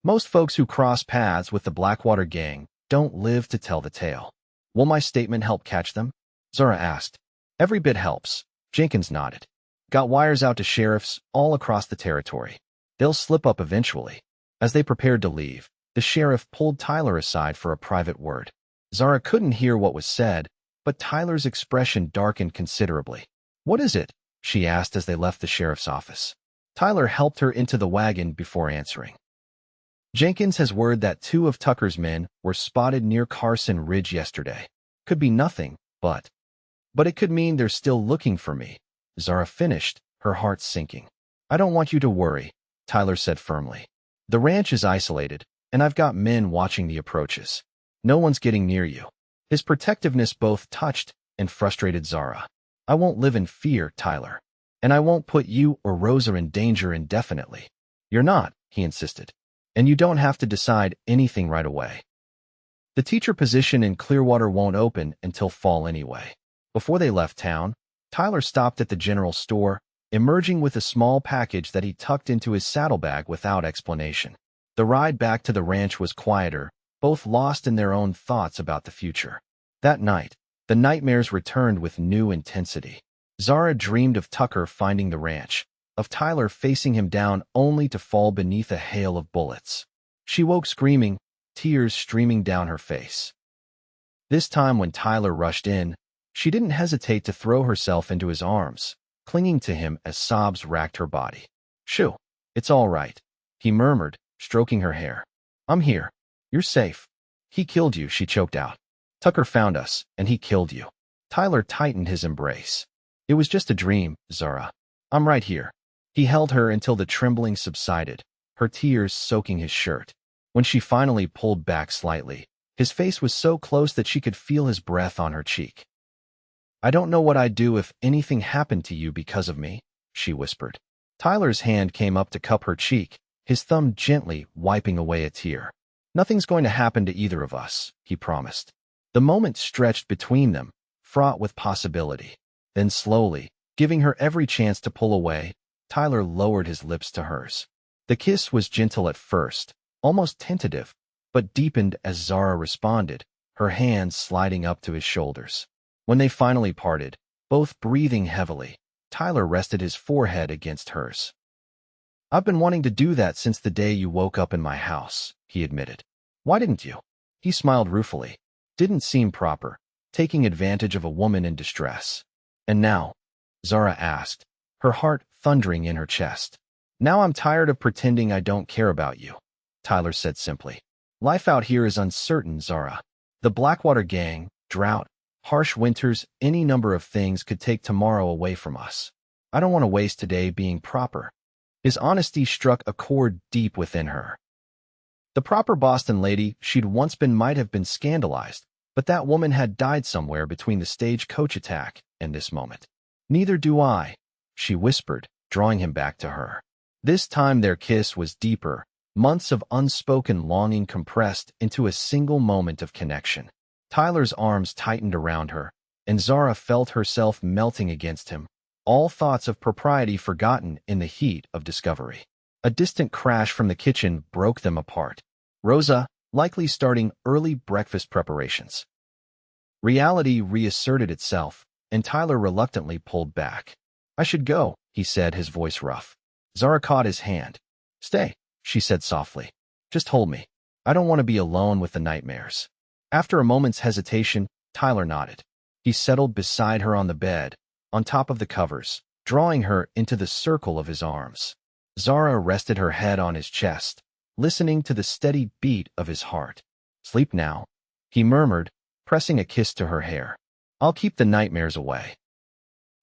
Speaker 1: "Most folks who cross paths with the Blackwater Gang don't live to tell the tale." "Will my statement help catch them?" Zara asked. "Every bit helps," Jenkins nodded. "Got wires out to sheriffs all across the territory. They'll slip up eventually." As they prepared to leave, the sheriff pulled Tyler aside for a private word. Zara couldn't hear what was said, but Tyler's expression darkened considerably. "What is it?" she asked as they left the sheriff's office. Tyler helped her into the wagon before answering. "Jenkins has word that 2 of Tucker's men were spotted near Carson Ridge yesterday. Could be nothing, but it could mean they're still looking for me," Zara finished, her heart sinking. "I don't want you to worry," Tyler said firmly. "The ranch is isolated, and I've got men watching the approaches. No one's getting near you." His protectiveness both touched and frustrated Zara. "I won't live in fear, Tyler. And I won't put you or Rosa in danger indefinitely." "You're not," he insisted. "And you don't have to decide anything right away. The teacher position in Clearwater won't open until fall anyway." Before they left town, Tyler stopped at the general store, emerging with a small package that he tucked into his saddlebag without explanation. The ride back to the ranch was quieter, both lost in their own thoughts about the future. That night, the nightmares returned with new intensity. Zara dreamed of Tucker finding the ranch, of Tyler facing him down only to fall beneath a hail of bullets. She woke screaming, tears streaming down her face. This time when Tyler rushed in, she didn't hesitate to throw herself into his arms, clinging to him as sobs racked her body. "Shoo, it's all right," he murmured, stroking her hair. "I'm here. You're safe." "He killed you," she choked out. "Tucker found us, and he killed you." Tyler tightened his embrace. "It was just a dream, Zara. I'm right here." He held her until the trembling subsided, her tears soaking his shirt. When she finally pulled back slightly, his face was so close that she could feel his breath on her cheek. "I don't know what I'd do if anything happened to you because of me," she whispered. Tyler's hand came up to cup her cheek, his thumb gently wiping away a tear. "Nothing's going to happen to either of us," he promised. The moment stretched between them, fraught with possibility. Then slowly, giving her every chance to pull away, Tyler lowered his lips to hers. The kiss was gentle at first, almost tentative, but deepened as Zara responded, her hands sliding up to his shoulders. When they finally parted, both breathing heavily, Tyler rested his forehead against hers. "I've been wanting to do that since the day you woke up in my house," he admitted. "Why didn't you?" He smiled ruefully. "Didn't seem proper, taking advantage of a woman in distress." "And now?" Zara asked, her heart thundering in her chest. "Now I'm tired of pretending I don't care about you," Tyler said simply. "Life out here is uncertain, Zara. The Blackwater Gang, drought, harsh winters, any number of things could take tomorrow away from us. I don't want to waste today being proper." His honesty struck a chord deep within her. The proper Boston lady she'd once been might have been scandalized, but that woman had died somewhere between the stagecoach attack and this moment. "Neither do I," she whispered, drawing him back to her. This time their kiss was deeper, months of unspoken longing compressed into a single moment of connection. Tyler's arms tightened around her, and Zara felt herself melting against him, all thoughts of propriety forgotten in the heat of discovery. A distant crash from the kitchen broke them apart. Rosa, likely starting early breakfast preparations. Reality reasserted itself, and Tyler reluctantly pulled back. "I should go," he said, his voice rough. Zara caught his hand. "Stay," she said softly. "Just hold me. I don't want to be alone with the nightmares." After a moment's hesitation, Tyler nodded. He settled beside her on the bed, on top of the covers, drawing her into the circle of his arms. Zara rested her head on his chest, listening to the steady beat of his heart. "Sleep now," he murmured, pressing a kiss to her hair. "I'll keep the nightmares away."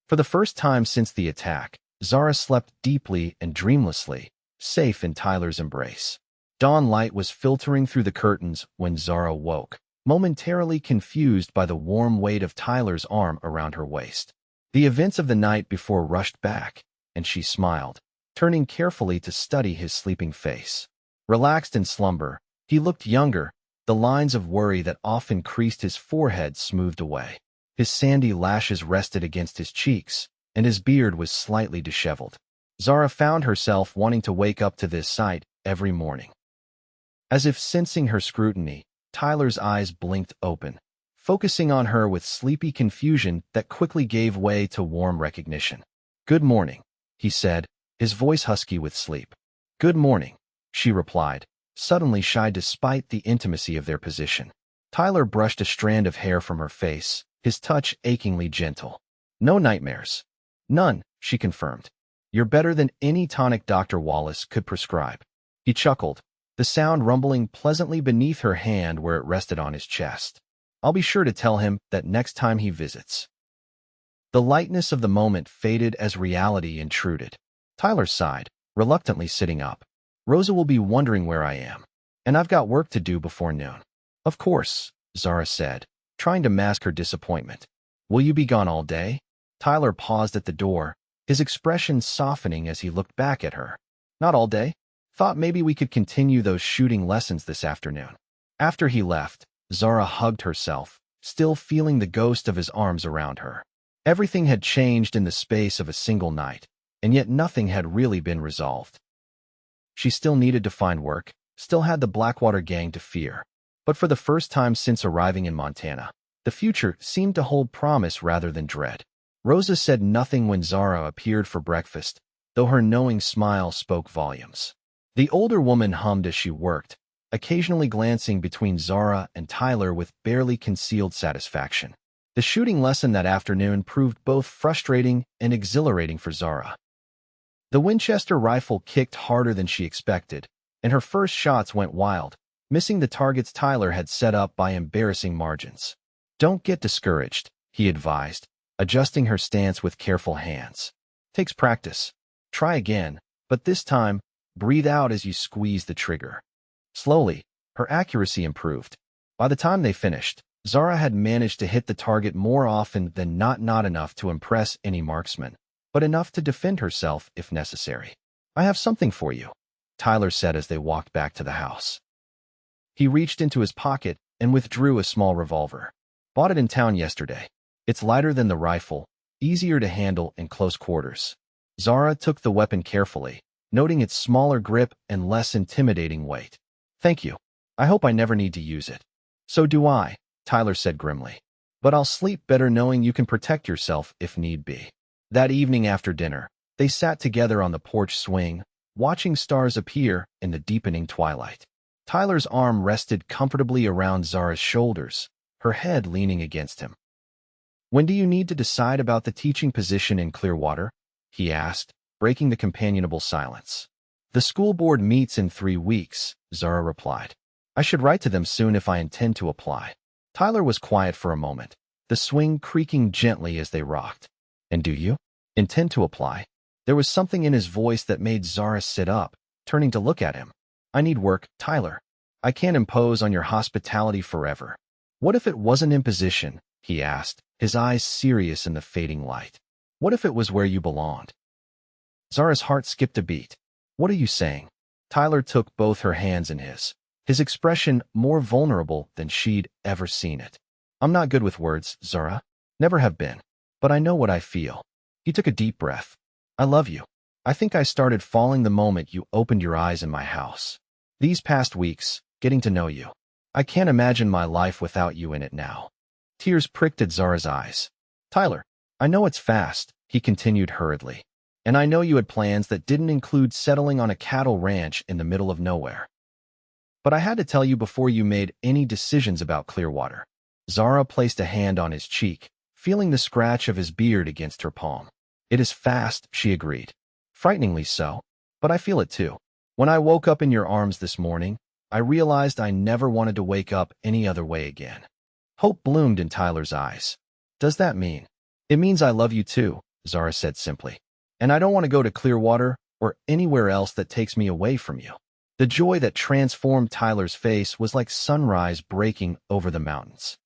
Speaker 1: For the first time since the attack, Zara slept deeply and dreamlessly, safe in Tyler's embrace. Dawn light was filtering through the curtains when Zara woke, momentarily confused by the warm weight of Tyler's arm around her waist. The events of the night before rushed back, and she smiled, turning carefully to study his sleeping face. Relaxed in slumber, he looked younger, the lines of worry that often creased his forehead smoothed away. His sandy lashes rested against his cheeks, and his beard was slightly disheveled. Zara found herself wanting to wake up to this sight every morning. As if sensing her scrutiny, Tyler's eyes blinked open, focusing on her with sleepy confusion that quickly gave way to warm recognition. "Good morning," he said, his voice husky with sleep. "Good morning," she replied, suddenly shy despite the intimacy of their position. Tyler brushed a strand of hair from her face, his touch achingly gentle. "No nightmares." "None," she confirmed. "You're better than any tonic Dr. Wallace could prescribe." He chuckled, the sound rumbling pleasantly beneath her hand where it rested on his chest. "I'll be sure to tell him that next time he visits." The lightness of the moment faded as reality intruded. Tyler sighed, reluctantly sitting up. "Rosa will be wondering where I am, and I've got work to do before noon." "Of course," Zara said, trying to mask her disappointment. "Will you be gone all day?" Tyler paused at the door, his expression softening as he looked back at her. "Not all day. Thought maybe we could continue those shooting lessons this afternoon." After he left, Zara hugged herself, still feeling the ghost of his arms around her. Everything had changed in the space of a single night, and yet nothing had really been resolved. She still needed to find work, still had the Blackwater Gang to fear. But for the first time since arriving in Montana, the future seemed to hold promise rather than dread. Rosa said nothing when Zara appeared for breakfast, though her knowing smile spoke volumes. The older woman hummed as she worked, occasionally glancing between Zara and Tyler with barely concealed satisfaction. The shooting lesson that afternoon proved both frustrating and exhilarating for Zara. The Winchester rifle kicked harder than she expected, and her first shots went wild, missing the targets Tyler had set up by embarrassing margins. "Don't get discouraged," he advised, adjusting her stance with careful hands. "Takes practice. Try again, but this time, breathe out as you squeeze the trigger." Slowly, her accuracy improved. By the time they finished, Zara had managed to hit the target more often than not enough to impress any marksman, but enough to defend herself if necessary. "I have something for you," Tyler said as they walked back to the house. He reached into his pocket and withdrew a small revolver. "Bought it in town yesterday. It's lighter than the rifle, easier to handle in close quarters." Zara took the weapon carefully, noting its smaller grip and less intimidating weight. "Thank you. I hope I never need to use it." "So do I," Tyler said grimly. "But I'll sleep better knowing you can protect yourself if need be." That evening after dinner, they sat together on the porch swing, watching stars appear in the deepening twilight. Tyler's arm rested comfortably around Zara's shoulders, her head leaning against him. "When do you need to decide about the teaching position in Clearwater?" he asked, breaking the companionable silence. "The school board meets in 3 weeks," Zara replied. "I should write to them soon if I intend to apply." Tyler was quiet for a moment, the swing creaking gently as they rocked. "And do you intend to apply?" There was something in his voice that made Zara sit up, turning to look at him. "I need work, Tyler. I can't impose on your hospitality forever." "What if it wasn't imposition?" he asked, his eyes serious in the fading light. "What if it was where you belonged?" Zara's heart skipped a beat. "What are you saying?" Tyler took both her hands in his expression more vulnerable than she'd ever seen it. "I'm not good with words, Zara. Never have been. But I know what I feel." He took a deep breath. "I love you. I think I started falling the moment you opened your eyes in my house. These past weeks, getting to know you. I can't imagine my life without you in it now." Tears pricked at Zara's eyes. "Tyler, I know it's fast," he continued hurriedly. "And I know you had plans that didn't include settling on a cattle ranch in the middle of nowhere. But I had to tell you before you made any decisions about Clearwater." Zara placed a hand on his cheek, feeling the scratch of his beard against her palm. "It is fast," she agreed. "Frighteningly so. But I feel it too. When I woke up in your arms this morning, I realized I never wanted to wake up any other way again." Hope bloomed in Tyler's eyes. "Does that mean?" "It means I love you too," Zara said simply. "And I don't want to go to Clearwater or anywhere else that takes me away from you." The joy that transformed Tyler's face was like sunrise breaking over the mountains.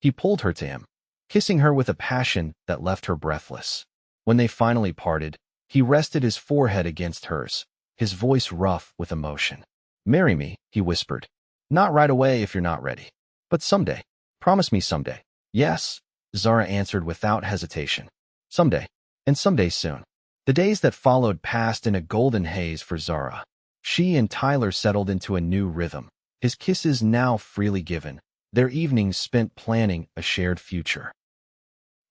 Speaker 1: He pulled her to him, kissing her with a passion that left her breathless. When they finally parted, He rested his forehead against hers, his voice rough with emotion. "Marry me," he whispered. "Not right away if you're not ready. But someday. Promise me someday." "Yes," Zara answered without hesitation. "Someday. And someday soon." The days that followed passed in a golden haze for Zara. She and Tyler settled into a new rhythm, his kisses now freely given, their evenings spent planning a shared future.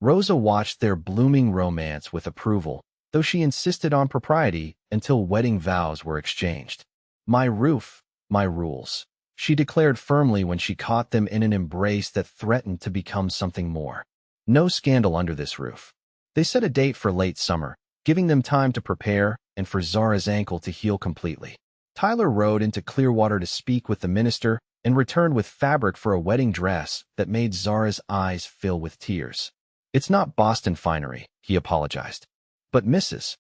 Speaker 1: Rosa watched their blooming romance with approval, though she insisted on propriety until wedding vows were exchanged. "My roof, my rules," she declared firmly when she caught them in an embrace that threatened to become something more. No scandal under this roof. They set a date for late summer, giving them time to prepare and for Zara's ankle to heal completely. Tyler rode into Clearwater to speak with the minister and returned with fabric for a wedding dress that made Zara's eyes fill with tears. "It's not Boston finery," he apologized. "But Mrs.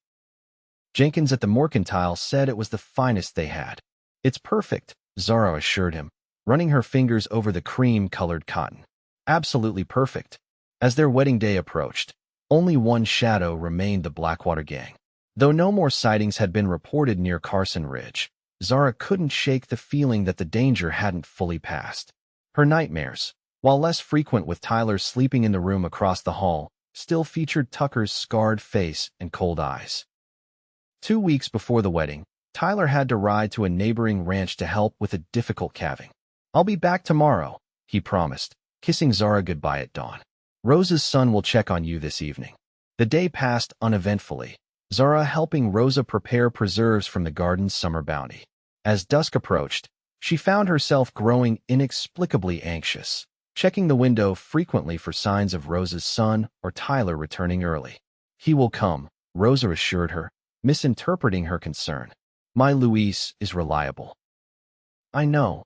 Speaker 1: Jenkins at the Mercantile said it was the finest they had." "It's perfect," Zara assured him, running her fingers over the cream-colored cotton. "Absolutely perfect." As their wedding day approached, only one shadow remained: the Blackwater Gang. Though no more sightings had been reported near Carson Ridge, Zara couldn't shake the feeling that the danger hadn't fully passed. Her nightmares, while less frequent with Tyler sleeping in the room across the hall, still featured Tucker's scarred face and cold eyes. 2 weeks before the wedding, Tyler had to ride to a neighboring ranch to help with a difficult calving. "I'll be back tomorrow," he promised, kissing Zara goodbye at dawn. "Rosa's son will check on you this evening." The day passed uneventfully, Zara helping Rosa prepare preserves from the garden's summer bounty. As dusk approached, she found herself growing inexplicably anxious, checking the window frequently for signs of Rosa's son or Tyler returning early. "He will come," Rosa assured her, misinterpreting her concern. "My Luis is reliable." "I know,"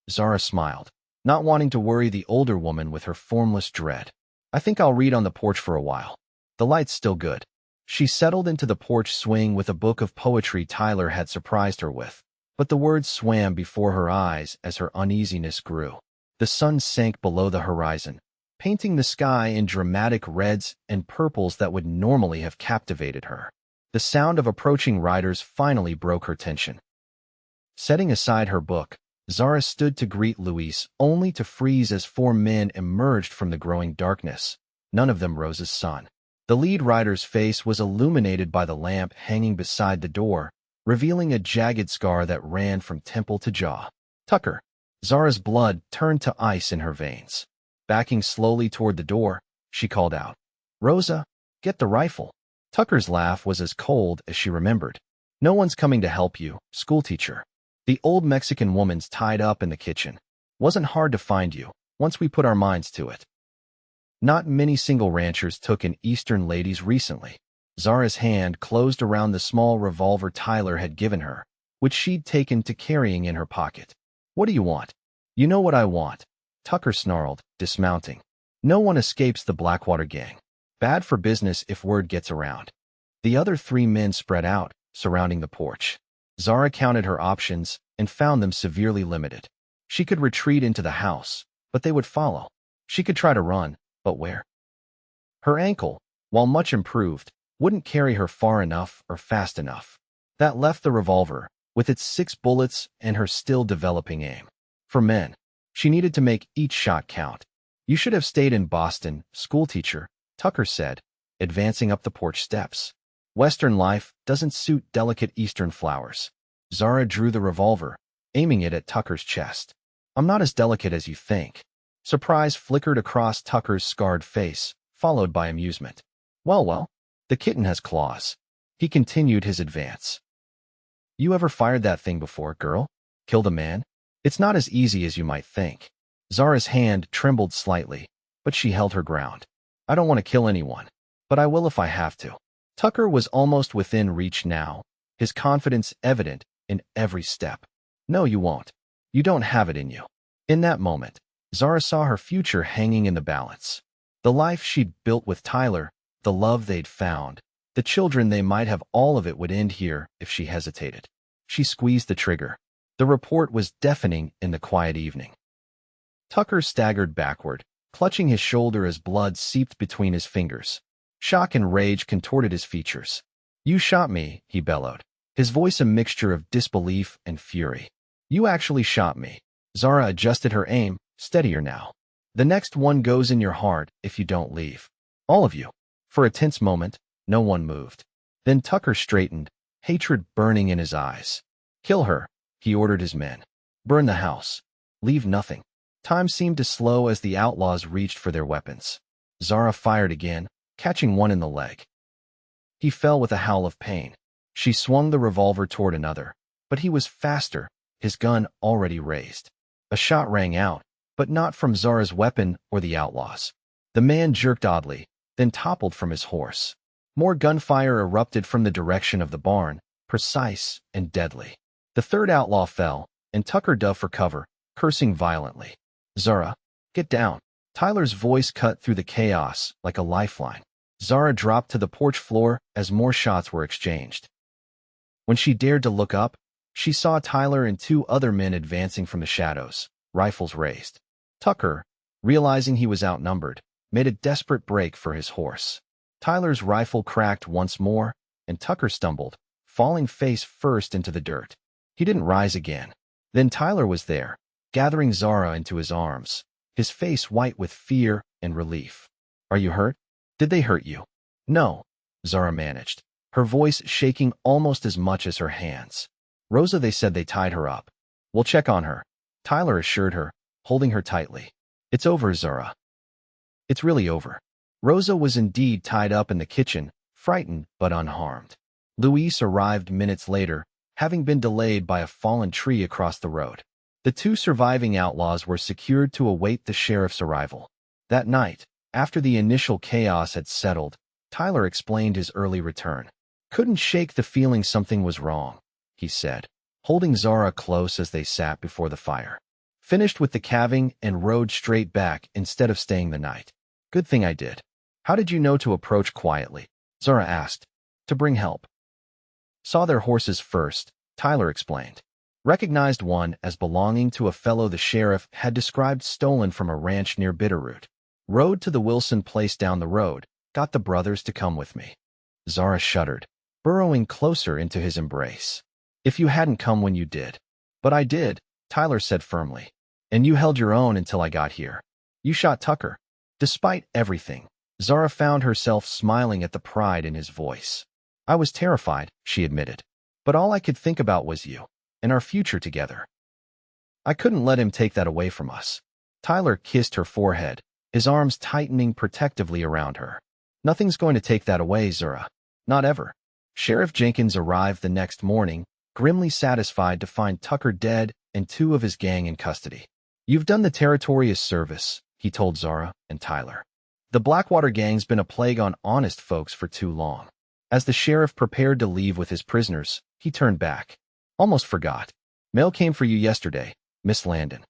Speaker 1: Zara smiled, not wanting to worry the older woman with her formless dread. "I think I'll read on the porch for a while. The light's still good." She settled into the porch swing with a book of poetry Tyler had surprised her with, but the words swam before her eyes as her uneasiness grew. The sun sank below the horizon, painting the sky in dramatic reds and purples that would normally have captivated her. The sound of approaching riders finally broke her tension. Setting aside her book, Zara stood to greet Luis, only to freeze as 4 men emerged from the growing darkness, none of them Rosa's son. The lead rider's face was illuminated by the lamp hanging beside the door, revealing a jagged scar that ran from temple to jaw. "Tucker." Zara's blood turned to ice in her veins. Backing slowly toward the door, she called out, "Rosa, get the rifle." Tucker's laugh was as cold as she remembered. "No one's coming to help you, schoolteacher. The old Mexican woman's tied up in the kitchen. Wasn't hard to find you, once we put our minds to it." Not many single ranchers took in Eastern ladies recently. Zara's hand closed around the small revolver Tyler had given her, which she'd taken to carrying in her pocket. "What do you want?" "You know what I want," Tucker snarled, dismounting. "No one escapes the Blackwater Gang. Bad for business if word gets around." The other 3 men spread out, surrounding the porch. Zara counted her options and found them severely limited. She could retreat into the house, but they would follow. She could try to run, but where? Her ankle, while much improved, wouldn't carry her far enough or fast enough. That left the revolver, with its 6 bullets and her still developing aim. For men, she needed to make each shot count. "You should have stayed in Boston, schoolteacher," Tucker said, advancing up the porch steps. "Western life doesn't suit delicate Eastern flowers." Zara drew the revolver, aiming it at Tucker's chest. "I'm not as delicate as you think." Surprise flickered across Tucker's scarred face, followed by amusement. Well, the kitten has claws." He continued his advance. "You ever fired that thing before, girl? Killed a man? It's not as easy as you might think." Zara's hand trembled slightly, but she held her ground. "I don't want to kill anyone, but I will if I have to." Tucker was almost within reach now, his confidence evident in every step. "No, you won't. You don't have it in you." In that moment, Zara saw her future hanging in the balance. The life she'd built with Tyler, the love they'd found, the children they might have, all of it would end here if she hesitated. She squeezed the trigger. The report was deafening in the quiet evening. Tucker staggered backward, clutching his shoulder as blood seeped between his fingers. Shock and rage contorted his features. You shot me, he bellowed, his voice a mixture of disbelief and fury. You actually shot me. Zara adjusted her aim. Steadier now. The next one goes in your heart if you don't leave. All of you. For a tense moment, no one moved. Then Tucker straightened, hatred burning in his eyes. Kill her, he ordered his men. Burn the house. Leave nothing. Time seemed to slow as the outlaws reached for their weapons. Zara fired again, catching one in the leg. He fell with a howl of pain. She swung the revolver toward another, but he was faster, his gun already raised. A shot rang out, but not from Zara's weapon or the outlaws. The man jerked oddly, then toppled from his horse. More gunfire erupted from the direction of the barn, precise and deadly. The third outlaw fell, and Tucker dove for cover, cursing violently. Zara, get down. Tyler's voice cut through the chaos like a lifeline. Zara dropped to the porch floor as more shots were exchanged. When she dared to look up, she saw Tyler and two other men advancing from the shadows, rifles raised. Tucker, realizing he was outnumbered, made a desperate break for his horse. Tyler's rifle cracked once more, and Tucker stumbled, falling face first into the dirt. He didn't rise again. Then Tyler was there, gathering Zara into his arms, his face white with fear and relief. Are you hurt? Did they hurt you? No, Zara managed, her voice shaking almost as much as her hands. Rosa, they said they tied her up. We'll check on her, Tyler assured her, holding her tightly. It's over, Zara. It's really over. Rosa was indeed tied up in the kitchen, frightened but unharmed. Luis arrived minutes later, having been delayed by a fallen tree across the road. The two surviving outlaws were secured to await the sheriff's arrival. That night, after the initial chaos had settled, Tyler explained his early return. Couldn't shake the feeling something was wrong, he said, holding Zara close as they sat before the fire. Finished with the calving and rode straight back instead of staying the night. Good thing I did. How did you know to approach quietly? Zara asked. To bring help. Saw their horses first, Tyler explained. Recognized one as belonging to a fellow the sheriff had described stolen from a ranch near Bitterroot. Rode to the Wilson place down the road, got the brothers to come with me. Zara shuddered, burrowing closer into his embrace. If you hadn't come when you did. But I did, Tyler said firmly. And you held your own until I got here. You shot Tucker. Despite everything, Zara found herself smiling at the pride in his voice. I was terrified, she admitted. But all I could think about was you, and our future together. I couldn't let him take that away from us. Tyler kissed her forehead, his arms tightening protectively around her. Nothing's going to take that away, Zara. Not ever. Sheriff Jenkins arrived the next morning, grimly satisfied to find Tucker dead and two of his gang in custody. You've done the territory a service, he told Zara and Tyler. The Blackwater Gang's been a plague on honest folks for too long. As the sheriff prepared to leave with his prisoners, he turned back. Almost forgot. Mail came for you yesterday, Miss Landon.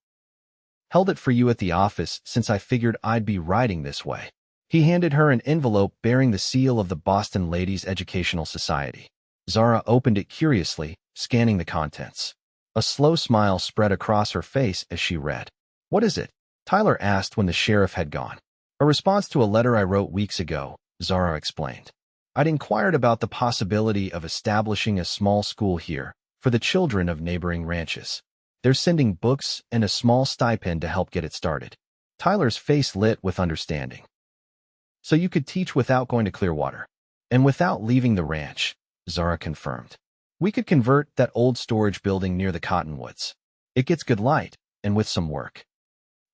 Speaker 1: Held it for you at the office since I figured I'd be riding this way. He handed her an envelope bearing the seal of the Boston Ladies Educational Society. Zara opened it curiously, scanning the contents. A slow smile spread across her face as she read. What is it? Tyler asked when the sheriff had gone. A response to a letter I wrote weeks ago, Zara explained. I'd inquired about the possibility of establishing a small school here for the children of neighboring ranches. They're sending books and a small stipend to help get it started. Tyler's face lit with understanding. So you could teach without going to Clearwater. And without leaving the ranch, Zara confirmed. We could convert that old storage building near the cottonwoods. It gets good light, and with some work.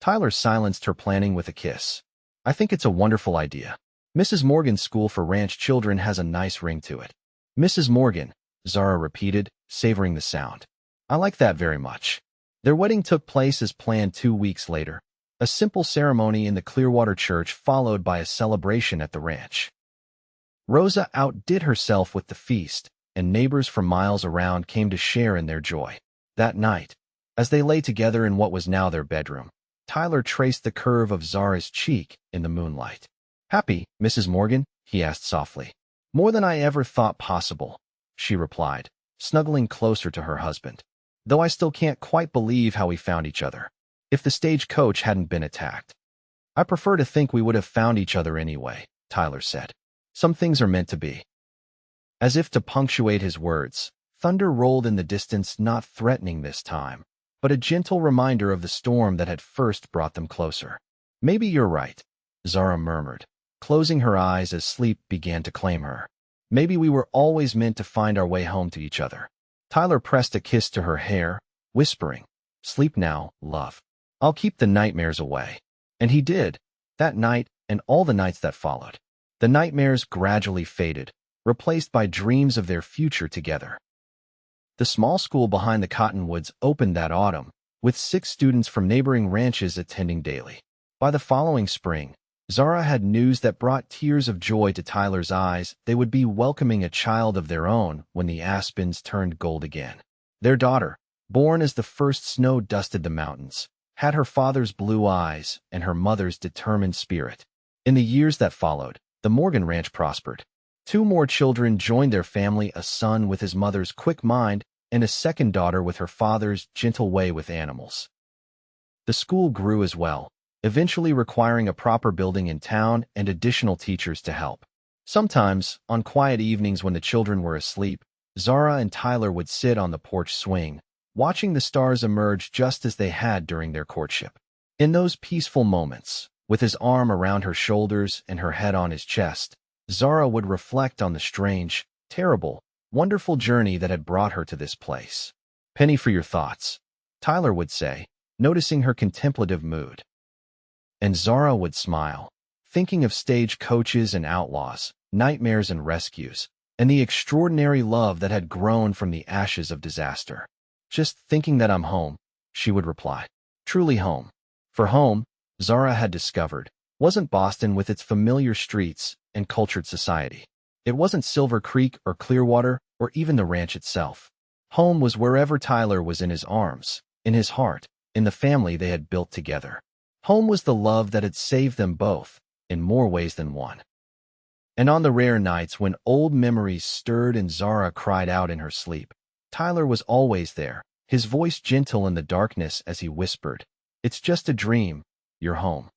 Speaker 1: Tyler silenced her planning with a kiss. I think it's a wonderful idea. Mrs. Morgan's school for ranch children has a nice ring to it. Mrs. Morgan, Zara repeated, savoring the sound. I like that very much. Their wedding took place as planned 2 weeks later. A simple ceremony in the Clearwater church followed by a celebration at the ranch. Rosa outdid herself with the feast, and neighbors from miles around came to share in their joy. That night, as they lay together in what was now their bedroom, Tyler traced the curve of Zara's cheek in the moonlight. Happy, Mrs. Morgan? He asked softly. More than I ever thought possible, she replied, snuggling closer to her husband. Though I still can't quite believe how we found each other. If the stagecoach hadn't been attacked. I prefer to think we would have found each other anyway, Tyler said. Some things are meant to be. As if to punctuate his words, thunder rolled in the distance, not threatening this time, but a gentle reminder of the storm that had first brought them closer. Maybe you're right, Zara murmured, closing her eyes as sleep began to claim her. Maybe we were always meant to find our way home to each other. Tyler pressed a kiss to her hair, whispering, "Sleep now, love. I'll keep the nightmares away." And he did, that night and all the nights that followed. The nightmares gradually faded, replaced by dreams of their future together. The small school behind the cottonwoods opened that autumn, with 6 students from neighboring ranches attending daily. By the following spring, Zara had news that brought tears of joy to Tyler's eyes. They would be welcoming a child of their own when the aspens turned gold again. Their daughter, born as the first snow dusted the mountains, had her father's blue eyes and her mother's determined spirit. In the years that followed, the Morgan Ranch prospered. 2 more children joined their family, a son with his mother's quick mind and a second daughter with her father's gentle way with animals. The school grew as well, eventually requiring a proper building in town and additional teachers to help. Sometimes, on quiet evenings when the children were asleep, Zara and Tyler would sit on the porch swing, watching the stars emerge just as they had during their courtship. In those peaceful moments, with his arm around her shoulders and her head on his chest, Zara would reflect on the strange, terrible, wonderful journey that had brought her to this place. "Penny for your thoughts," Tyler would say, noticing her contemplative mood. And Zara would smile, thinking of stagecoaches and outlaws, nightmares and rescues, and the extraordinary love that had grown from the ashes of disaster. "Just thinking that I'm home," she would reply. Truly home. For home, Zara had discovered, wasn't Boston with its familiar streets and cultured society. It wasn't Silver Creek or Clearwater or even the ranch itself. Home was wherever Tyler was, in his arms, in his heart, in the family they had built together. Home was the love that had saved them both, in more ways than one. And on the rare nights when old memories stirred and Zara cried out in her sleep, Tyler was always there, his voice gentle in the darkness as he whispered, "It's just a dream. You're home."